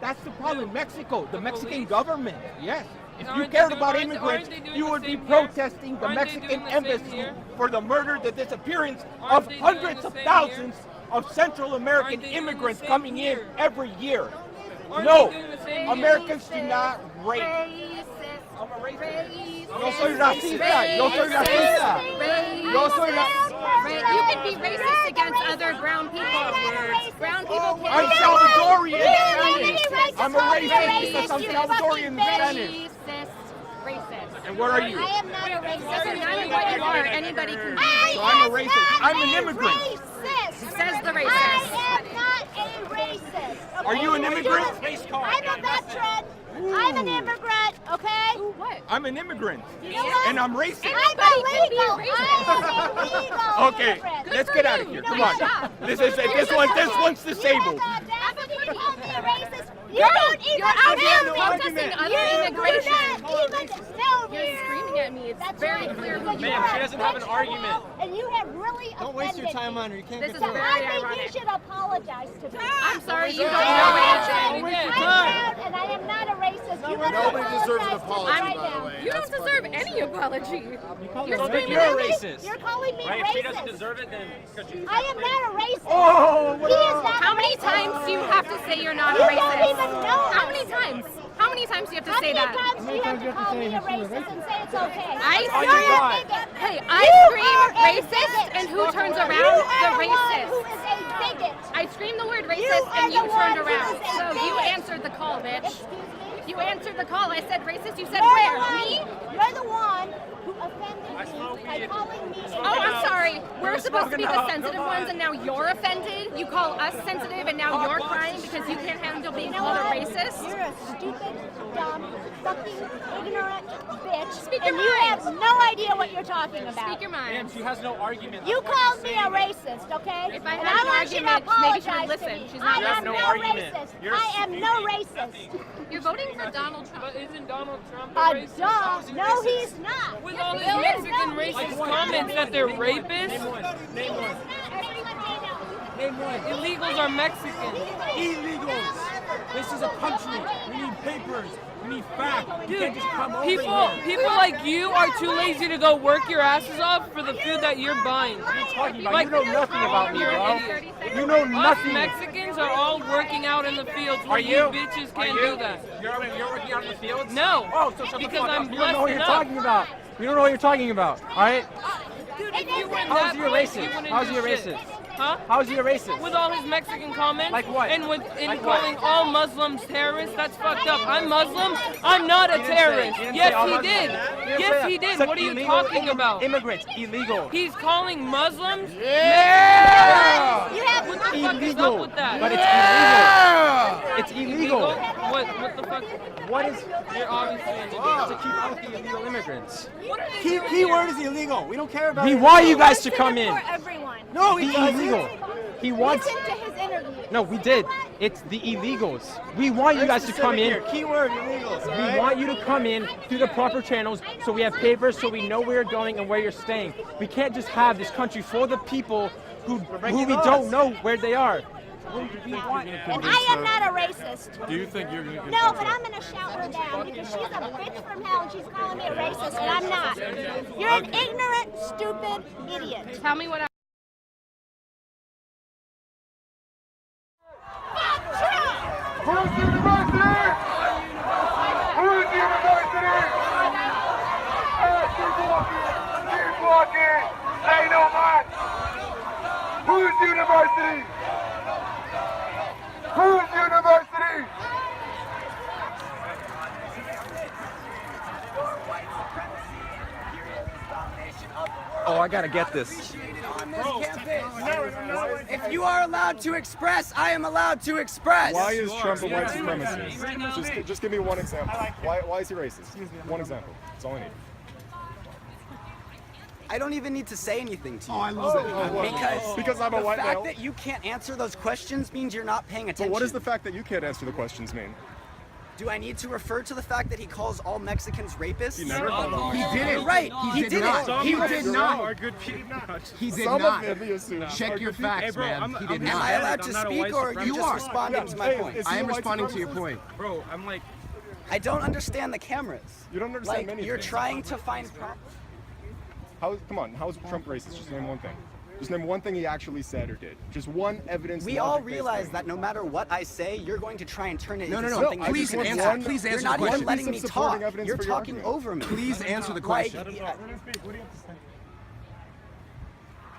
That's the problem in Mexico. The Mexican police? government, yes. If you Aren't they cared doing- about aren't they immigrants, doing you the would be same here? protesting the Aren't they Mexican doing the same embassy here? for the murder, the disappearance Aren't of they doing hundreds the of same thousands of Central American Aren't they doing the immigrants same coming in here? every year. Aren't No, they doing the same here? Americans do not rape. I'm a racist. Yo soy racista. Yo soy racista. Yo soy racista. You can be racist against other brown people. Brown people can't. I'm Salvadorian Spanish. I'm a racist because I'm Salvadorian Spanish. Racist. And what are you? I am not a racist. Doesn't matter what you are. Anybody can be racist. So I'm a racist. I'm an immigrant. Says the racist. I am not a racist. Are you an immigrant? I'm a veteran. I'm an immigrant, okay? Ooh, what? I'm an immigrant. You know what? And I'm racist. I'm Anybody illegal. can be racist. I'm an illegal Okay, immigrant. let's get out of here. Come on. This one's disabled. You call me a racist. You Girl, don't even you're out here know protesting me. other You immigration. do not even know me. You're screaming at me. It's That's very right. clear who Because you you Ma'am, are she doesn't have an a argument. And you have really Don't waste your offended time me. on her. You can't This get is to So it. very I think ironic. you should apologize to me. I'm sorry, you don't I know am anything. proud and I am not a racist. You better Nobody deserves an apologize to me apology, right by the now. way. You don't deserve any apology. You're So screaming you're at a me. racist. You're calling me Right? If she doesn't racist. deserve it, then could you? I am not a racist. Oh, He is not How a many racist. times do you have to say you're not a You don't racist? even know How us. many times? How many times do you have to How say many that? times do you have to call me a racist and say it's okay? I You're a God. bigot. Hey, You I are scream a racist, bigot. and who turns You around? are The one racist. who is a bigot. I screamed the word You racist, are and you the turned one who around. is a So you bigot. answered the call, bitch. Excuse me? You answered the call. I said racist. You said You're where? the one, Me? You're the one who offended me by calling me a Oh, I'm racist. sorry. We're supposed to be the sensitive ones, and now you're offended. You call us sensitive, and now you're crying because you can't handle being You know called a what? racist. You're a stupid, dumb, fucking ignorant bitch. Speak and your you mind. have no idea what you're talking about. Speak your mind. Ma'am, she has no argument. You That's what called she's me saying. a racist, okay? If I and had I an want you to argument, maybe she would apologize listen. to me. She's not I am no no argument. racist. You're I am no racist. You're voting for Donald Trump. But isn't Donald Trump a A racist? duh. No, he's not. With all his There is Mexican no- racist comments that they're rapists, Name one. Name one. Everyone may know. Name one. illegals are Mexican. Illegals. This is a country. We need papers. We need facts. You can't just come over People here. like you are too lazy to go work your asses off for the food that you're buying. What are you talking about? Like- You know nothing about me, You're bro. an idiot. You know Us nothing. Mexicans are all working out in the fields Are where you? you bitches Are can't you? do that. You're working out in the fields? No, Oh, so shut the because fuck I'm up. You don't know what blessed you're enough. talking about. You don't know what you're talking about. All right? Dude, if you were in How's that he a place, you racist? wouldn't How's do he a shit. racist? Huh? How's he a racist? With all his Mexican comments? Like what? And with Like what? calling all Muslims terrorists? That's fucked up. I'm Muslim. I'm not a He didn't say- terrorist. he didn't say Yes, all he Muslims. did. He didn't Yes, say he that. did. Said What are you illegal talking about? Immigrants, illegal. He's calling Muslims? Yeah! You have What the fuck is up Illegal. with that? But it's illegal. It's illegal. What the fuck? What is You're obviously an idiot. to keep out the illegal immigrants? What are they doing Key here? word is illegal. We don't care about We it. want you guys to come in. For everyone. No, The he doesn't. illegal. He wants. Listen to his interview. No, we did. It's the illegals. We want you guys to come in. Keyword illegals. all We right? want you to come in through the proper channels so we have papers so we know where you're going and where you're staying. We can't just have this country for the people who we don't know where they are. And I am not a racist. Do you think you're going to No, but I'm gonna shout her down because she's a bitch from hell and she's calling me a racist and I'm not. You're an ignorant, stupid idiot. Tell me what I. Who's university? Who's university? Keep walking. Say no more. Who's university? Who's university? Oh, I gotta get this. If you are allowed to express, I am allowed to express. Why is Trump a white supremacist? Just give me one example. Why is he racist? One example. That's all I need. I don't even need to say anything to you. Because I'm a the white fact male. that you can't answer those questions means you're not paying attention. But what does the fact that you can't answer the questions mean? Do I need to refer to the fact that he calls all Mexicans rapists? He never called them. He didn't. You're right. He did not. He did not. Are good people. He did Some not. of them, he assumed. Check your facts, man. He did Am I not. allowed to speak, or are you just responding to my point? I am responding to your point. Bro, I'm like, I don't understand the cameras. You don't understand Like, many you're things. trying to find Come on, how is Trump racist? Just name one thing. Just name one thing he actually said or did. Just one evidence. We all realize that no matter what I say, you're going to try and turn it into No. something. Please that's answer. different. Please answer You're the not even question. letting me Some supporting talk. evidence You're for your talking argument. over me. Please answer the question.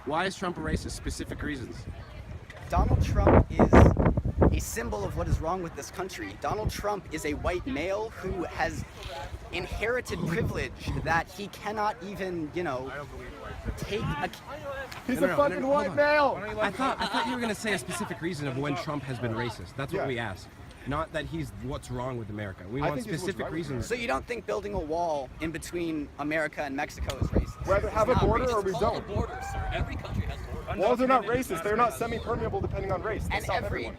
Why is Trump a racist? Specific reasons. Donald Trump is a symbol of what is wrong with this country. Donald Trump is a white male who has inherited privilege that he cannot even, take a... He's a fucking white male. I thought you were gonna say a specific reason of when Trump has been racist. That's what we asked. Not that he's what's wrong with America. We want specific reasons. So you don't think building a wall in between America and Mexico is racist? Whether have a border or we don't. Borders, sir. Every country has borders. Walls are not racist. They're not semi-permeable depending on race. They And stop every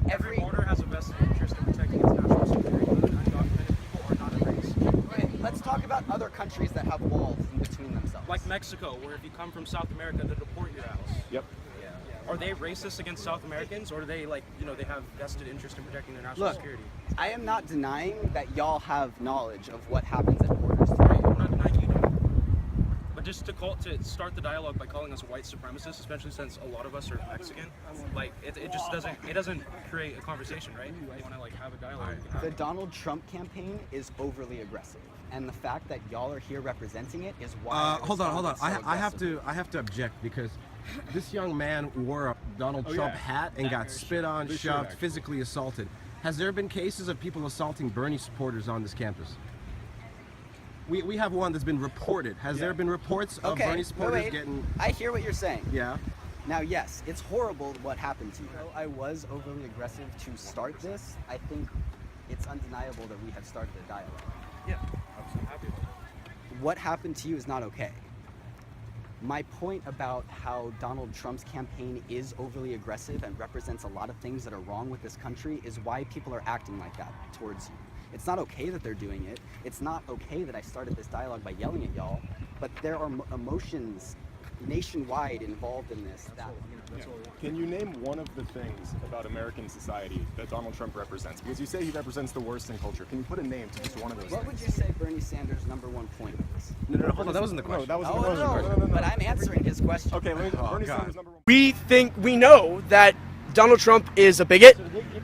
every border has a vested interest in protecting its national security. Undocumented people are not a race. Okay, let's talk about other countries that have walls in between themselves. Like Mexico, where if you come from South America, they deport your house. Yep. Are they racist against South Americans, or do they they have vested interest in protecting their national security? I am not denying that y'all have knowledge of what happens at borders. Right, I'm not denying you don't. But just to start the dialogue by calling us white supremacists, especially since a lot of us are Mexican, like it just doesn't create a conversation, right? You want to have a dialogue. The Donald Trump campaign is overly aggressive, and the fact that y'all are here representing it is why. Hold on. So I have to object because this young man wore a Donald Trump hat and got spit on, shoved, physically assaulted. Has there been cases of people assaulting Bernie supporters on this campus? We have one that's been reported. Has there been reports of Bernie supporters getting... I hear what you're saying. Yeah. Now, yes, it's horrible what happened to you. I was overly aggressive to start this. I think it's undeniable that we have started a dialogue. Yeah, I'm so happy about it. What happened to you is not okay. My point about how Donald Trump's campaign is overly aggressive and represents a lot of things that are wrong with this country is why people are acting like that towards you. It's not okay that they're doing it. It's not okay that I started this dialogue by yelling at y'all, but there are emotions nationwide involved in this. Can you name one of the things about American society that Donald Trump represents? Because you say he represents the worst in culture. Can you put a name to just one of those What things? would you say Bernie Sanders' #1 point is? No, hold on. That wasn't the question. No, that wasn't the question. No, but I'm answering his question. Okay, Bernie Sanders #1. We know that Donald Trump is a bigot,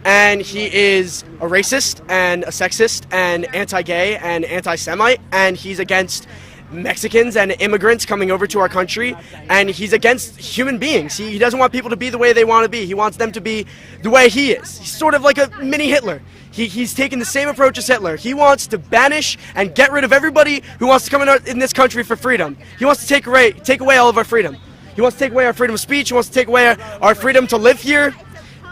and he is a racist and a sexist and anti-gay and anti-Semite, and he's against Mexicans and immigrants coming over to our country, and he's against human beings. He doesn't want people to be the way they want to be. He wants them to be the way he is. He's sort of like a mini Hitler. He's taken the same approach as Hitler. He wants to banish and get rid of everybody who wants to come in this country for freedom. He wants to take away all of our freedom. He wants to take away our freedom of speech. He wants to take away our freedom to live here.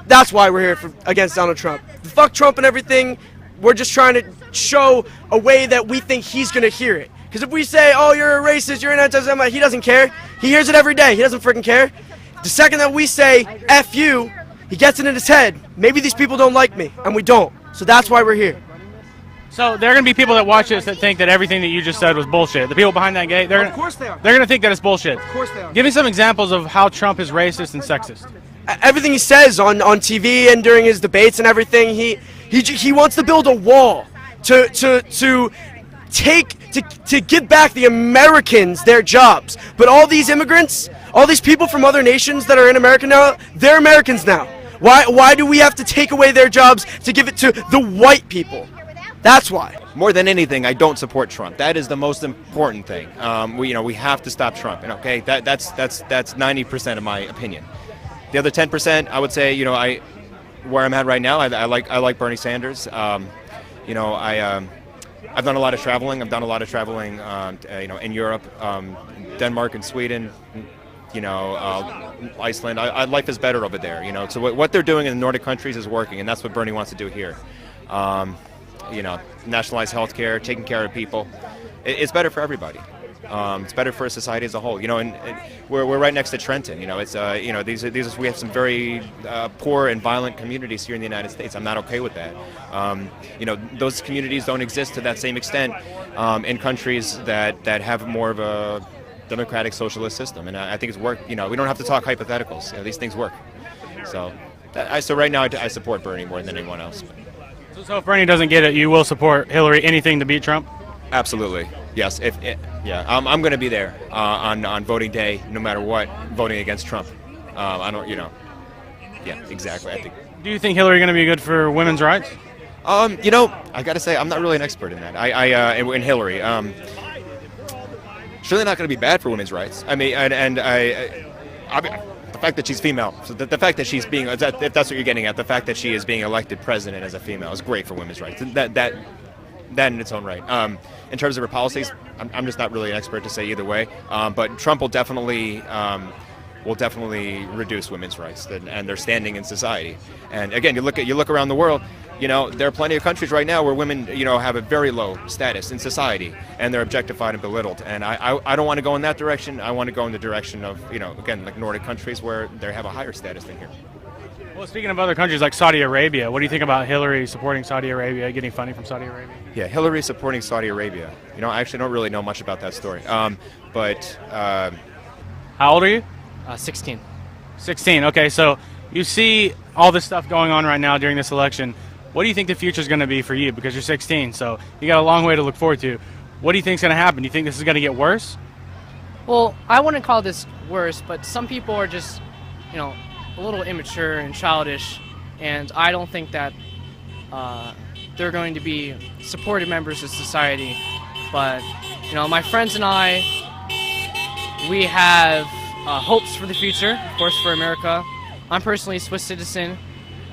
That's why we're here against Donald Trump. Fuck Trump and everything. We're just trying to show a way that we think he's going to hear it. Because if we say, oh, you're a racist, you're an anti-Semite, he doesn't care. He hears it every day. He doesn't freaking care. The second that we say, F you, he gets it in his head. Maybe these people don't like me, and we don't. So that's why we're here. So there are going to be people that watch this that think that everything that you just said was bullshit. The people behind that gate, Of course they are. They're going to think that it's bullshit. Of course they are. Give me some examples of how Trump is racist and sexist. Everything he says on TV and during his debates and everything, he wants to build a wall to give back the Americans their jobs. But all these immigrants, all these people from other nations that are in America now, they're Americans now. Why do we have to take away their jobs to give it to the white people? That's why. More than anything, I don't support Trump. That is the most important thing. We have to stop Trump. And okay, that's 90% of my opinion. The other 10%, I would say, where I'm at right now, I like Bernie Sanders. I've done a lot of traveling. I've done a lot of traveling, in Europe, Denmark and Sweden, Iceland. Life is better over there, So what they're doing in the Nordic countries is working, and that's what Bernie wants to do here. Nationalize healthcare, taking care of people. It's better for everybody. It's better for society as a whole. And we're right next to Trenton. It's we have some very poor and violent communities here in the United States. I'm not okay with that. Those communities don't exist to that same extent in countries that have more of a democratic socialist system, and I think it's work. We don't have to talk hypotheticals. These things work. So right now I support Bernie more than anyone else. So if Bernie doesn't get it, you will support Hillary, anything to beat Trump? Absolutely, yes. I'm going to be there on voting day, no matter what, voting against Trump. I don't, yeah, exactly. I think. Do you think Hillary going to be good for women's rights? I got to say, I'm not really an expert in that. In Hillary, surely not going to be bad for women's rights. I mean, the fact that she's female, so the fact that she's being, if that's what you're getting at, the fact that she is being elected president as a female is great for women's rights. That in its own right. In terms of her policies, I'm just not really an expert to say either way. But Trump will definitely reduce women's rights and their standing in society. And again, you look around the world. There are plenty of countries right now where women, have a very low status in society, and they're objectified and belittled. And I don't want to go in that direction. I want to go in the direction of, again, like Nordic countries where they have a higher status than here. Well, speaking of other countries like Saudi Arabia, what do you think about Hillary supporting Saudi Arabia, getting funding from Saudi Arabia? Yeah, Hillary supporting Saudi Arabia. I actually don't really know much about that story. How old are you? 16. 16. Okay, so you see all this stuff going on right now during this election. What do you think the future is going to be for you? Because you're 16, so you got a long way to look forward to. What do you think is going to happen? Do you think this is going to get worse? Well, I wouldn't call this worse, but some people are just, a little immature and childish, and I don't think that they're going to be supportive members of society. But, my friends and I, we have hopes for the future, of course, for America. I'm personally a Swiss citizen,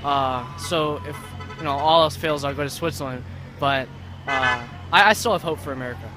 so if all else fails, I'll go to Switzerland. But I still have hope for America.